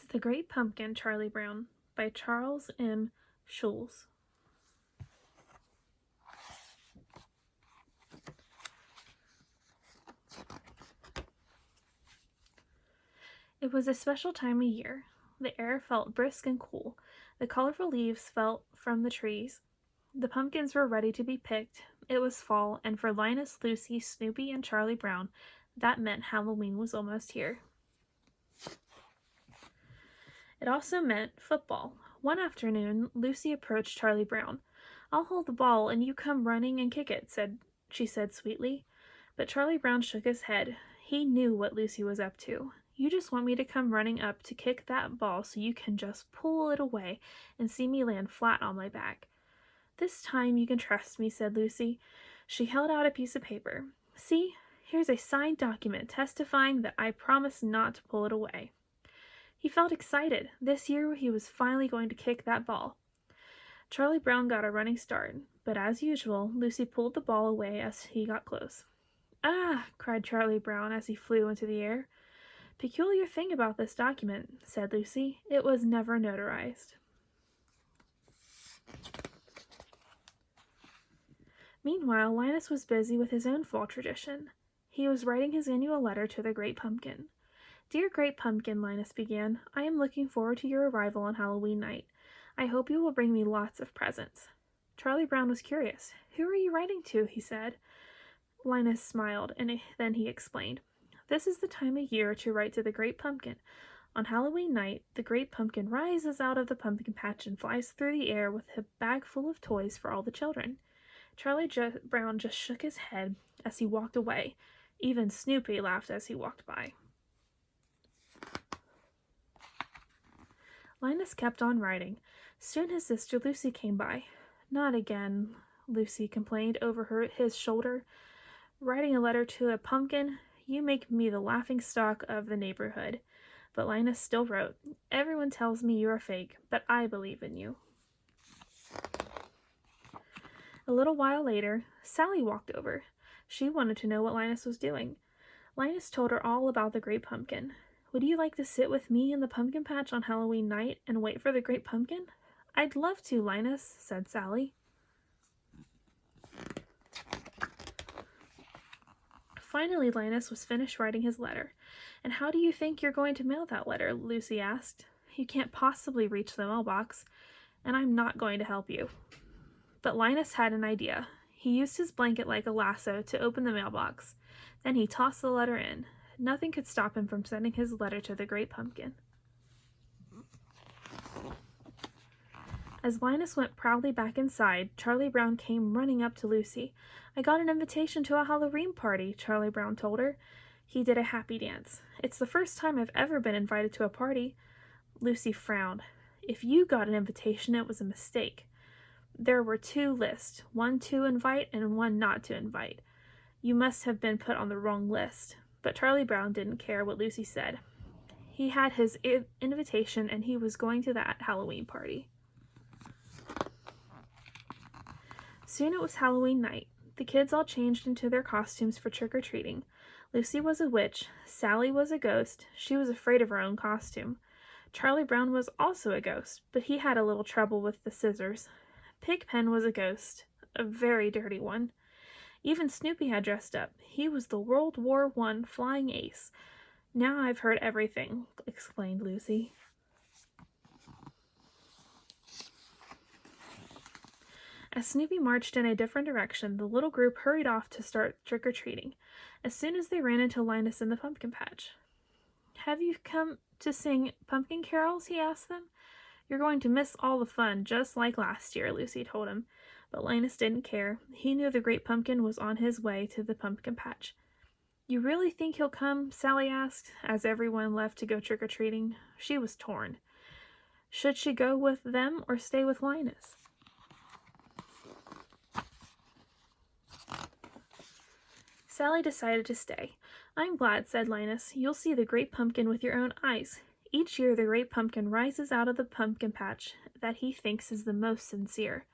The Great Pumpkin, Charlie Brown by Charles M. Schulz. It was a special time of year. The air felt brisk and cool. The colorful leaves fell from the trees. The pumpkins were ready to be picked. It was fall, and for Linus, Lucy, Snoopy, and Charlie Brown, that meant Halloween was almost here. It also meant football. One afternoon, Lucy approached Charlie Brown. "I'll hold the ball and you come running and kick it," she said sweetly. But Charlie Brown shook his head. He knew what Lucy was up to. "You just want me to come running up to kick that ball so you can just pull it away and see me land flat on my back." "This time you can trust me," said Lucy. She held out a piece of paper. "See, here's a signed document testifying that I promise not to pull it away." He felt excited. This year he was finally going to kick that ball. Charlie Brown got a running start, but as usual, Lucy pulled the ball away as he got close. "Ah!" cried Charlie Brown as he flew into the air. "Peculiar thing about this document," said Lucy. "It was never notarized." Meanwhile, Linus was busy with his own fall tradition. He was writing his annual letter to the Great Pumpkin. "Dear Great Pumpkin," Linus began, "I am looking forward to your arrival on Halloween night. I hope you will bring me lots of presents." Charlie Brown was curious. "Who are you writing to?" he said. Linus smiled, and then he explained. "This is the time of year to write to the Great Pumpkin. On Halloween night, the Great Pumpkin rises out of the pumpkin patch and flies through the air with a bag full of toys for all the children." Charlie Brown just shook his head as he walked away. Even Snoopy laughed as he walked by. Linus kept on writing. Soon his sister Lucy came by. "Not again," Lucy complained over his shoulder. "Writing a letter to a pumpkin? You make me the laughing stock of the neighborhood." But Linus still wrote. "Everyone tells me you are fake, but I believe in you." A little while later, Sally walked over. She wanted to know what Linus was doing. Linus told her all about the Great Pumpkin. "Would you like to sit with me in the pumpkin patch on Halloween night and wait for the Great Pumpkin?" "I'd love to, Linus," said Sally. Finally, Linus was finished writing his letter. "And how do you think you're going to mail that letter?" Lucy asked. "You can't possibly reach the mailbox, and I'm not going to help you." But Linus had an idea. He used his blanket like a lasso to open the mailbox. Then he tossed the letter in. Nothing could stop him from sending his letter to the Great Pumpkin. As Linus went proudly back inside, Charlie Brown came running up to Lucy. "I got an invitation to a Halloween party," Charlie Brown told her. He did a happy dance. "It's the first time I've ever been invited to a party." Lucy frowned. "If you got an invitation, it was a mistake. There were 2 lists, one to invite and one not to invite. You must have been put on the wrong list." But Charlie Brown didn't care what Lucy said. He had his invitation and he was going to that Halloween party. Soon it was Halloween night. The kids all changed into their costumes for trick-or-treating. Lucy was a witch. Sally was a ghost. She was afraid of her own costume. Charlie Brown was also a ghost, but he had a little trouble with the scissors. Pigpen was a ghost, a very dirty one. Even Snoopy had dressed up. He was the World War I flying ace. "Now I've heard everything," exclaimed Lucy. As Snoopy marched in a different direction, the little group hurried off to start trick-or-treating. As soon as they ran into Linus in the pumpkin patch. "Have you come to sing pumpkin carols?" he asked them. "You're going to miss all the fun, just like last year," Lucy told him. But Linus didn't care. He knew the Great Pumpkin was on his way to the pumpkin patch. "You really think he'll come?" Sally asked, as everyone left to go trick-or-treating. She was torn. Should she go with them or stay with Linus? Sally decided to stay. "I'm glad," said Linus. "You'll see the Great Pumpkin with your own eyes. Each year the Great Pumpkin rises out of the pumpkin patch that he thinks is the most sincere.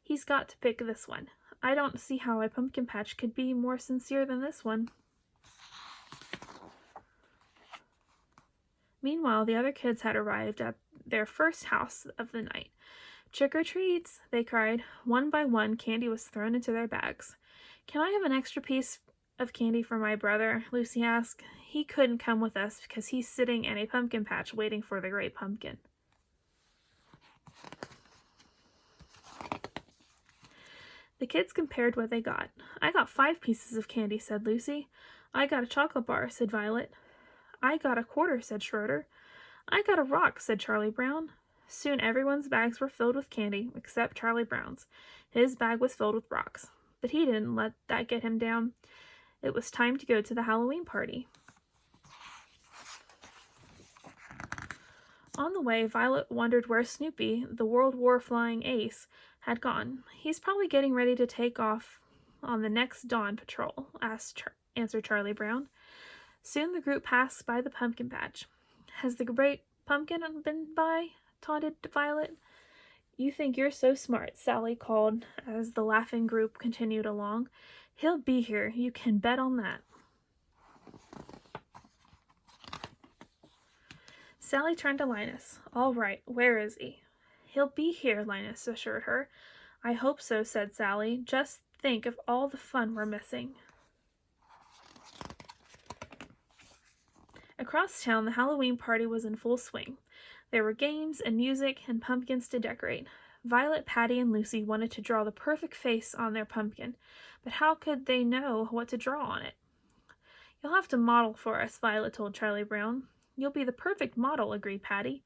He's got to pick this one. I don't see how a pumpkin patch could be more sincere than this one." Meanwhile, the other kids had arrived at their first house of the night. "Trick or treats!" they cried. One by one, candy was thrown into their bags. "Can I have an extra piece of candy for my brother?" Lucy asked. "He couldn't come with us because he's sitting in a pumpkin patch waiting for the great pumpkin." The kids compared what they got. "I got 5 pieces of candy," said Lucy. "I got a chocolate bar," said Violet. "I got a quarter," said Schroeder. "I got a rock," said Charlie Brown. Soon everyone's bags were filled with candy, except Charlie Brown's. His bag was filled with rocks, but he didn't let that get him down. It was time to go to the Halloween party. On the way, Violet wondered where Snoopy, the World War flying ace, had gone. "He's probably getting ready to take off on the next dawn patrol," answered Charlie Brown. Soon the group passed by the pumpkin patch. "Has the great pumpkin been by?" taunted Violet. "You think you're so smart," Sally called as the laughing group continued along. "He'll be here, you can bet on that." Sally turned to Linus. "All right, where is he?" "He'll be here," Linus assured her. "I hope so," said Sally. "Just think of all the fun we're missing." Across town, the Halloween party was in full swing. There were games and music and pumpkins to decorate. Violet, Patty, and Lucy wanted to draw the perfect face on their pumpkin, but how could they know what to draw on it? "You'll have to model for us," Violet told Charlie Brown. "You'll be the perfect model," agreed Patty.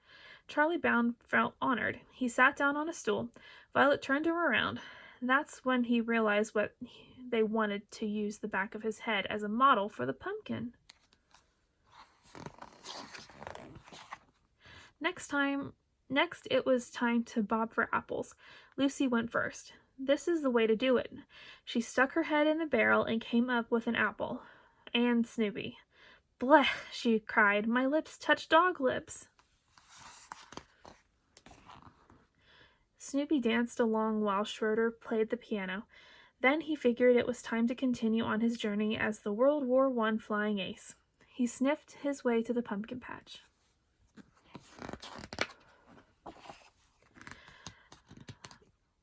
Charlie Brown felt honored. He sat down on a stool. Violet turned him around. That's when he realized what they wanted to use the back of his head as a model for the pumpkin. Next it was time to bob for apples. Lucy went first. This is the way to do it. She stuck her head in the barrel and came up with an apple. And Snoopy. "Blech!" she cried. "My lips touch dog lips." Snoopy danced along while Schroeder played the piano. Then he figured it was time to continue on his journey as the World War I flying ace. He sniffed his way to the pumpkin patch.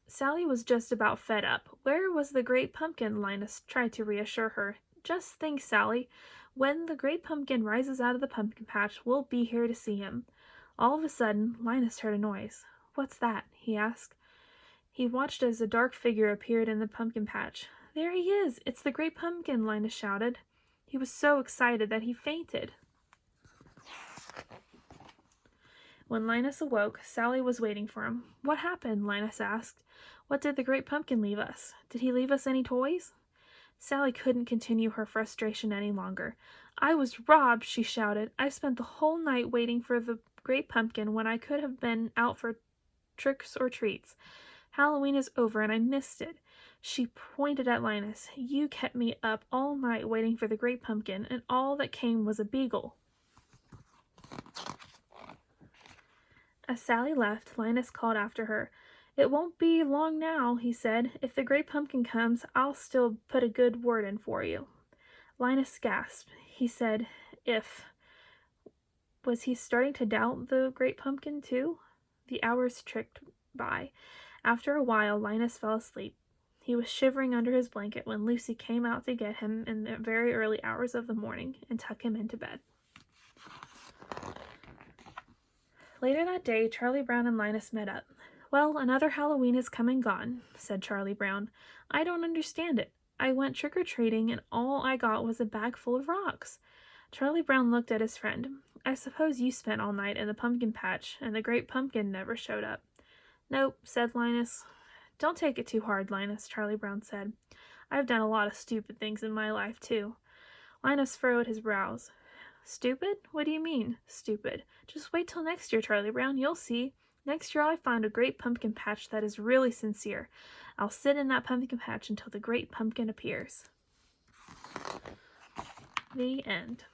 Sally was just about fed up. "Where was the great pumpkin?" Linus tried to reassure her. "Just think, Sally. When the great pumpkin rises out of the pumpkin patch, we'll be here to see him." All of a sudden, Linus heard a noise. "What's that?" he asked. He watched as a dark figure appeared in the pumpkin patch. "There he is! It's the great pumpkin!" Linus shouted. He was so excited that he fainted. When Linus awoke, Sally was waiting for him. "What happened?" Linus asked. "What did the great pumpkin leave us? Did he leave us any toys?" Sally couldn't continue her frustration any longer. "I was robbed!" she shouted. "I spent the whole night waiting for the great pumpkin when I could have been out for tricks or treats. Halloween is over and I missed it." She pointed at Linus. "You kept me up all night waiting for the great pumpkin, and all that came was a beagle." As Sally left, Linus called after her. "It won't be long now," he said. "If the great pumpkin comes, I'll still put a good word in for you." Linus gasped. He said, "If." Was he starting to doubt the great pumpkin, too? The hours ticked by. After a while, Linus fell asleep. He was shivering under his blanket when Lucy came out to get him in the very early hours of the morning and tuck him into bed. Later that day, Charlie Brown and Linus met up. "Well, another Halloween has come and gone," said Charlie Brown. "I don't understand it. I went trick-or-treating and all I got was a bag full of rocks." Charlie Brown looked at his friend. "I suppose you spent all night in the pumpkin patch and the great pumpkin never showed up." "Nope," said Linus. "Don't take it too hard, Linus," Charlie Brown said. "I've done a lot of stupid things in my life, too." Linus furrowed his brows. "Stupid? What do you mean, stupid? Just wait till next year, Charlie Brown. You'll see. Next year I find a great pumpkin patch that is really sincere. I'll sit in that pumpkin patch until the great pumpkin appears." The end.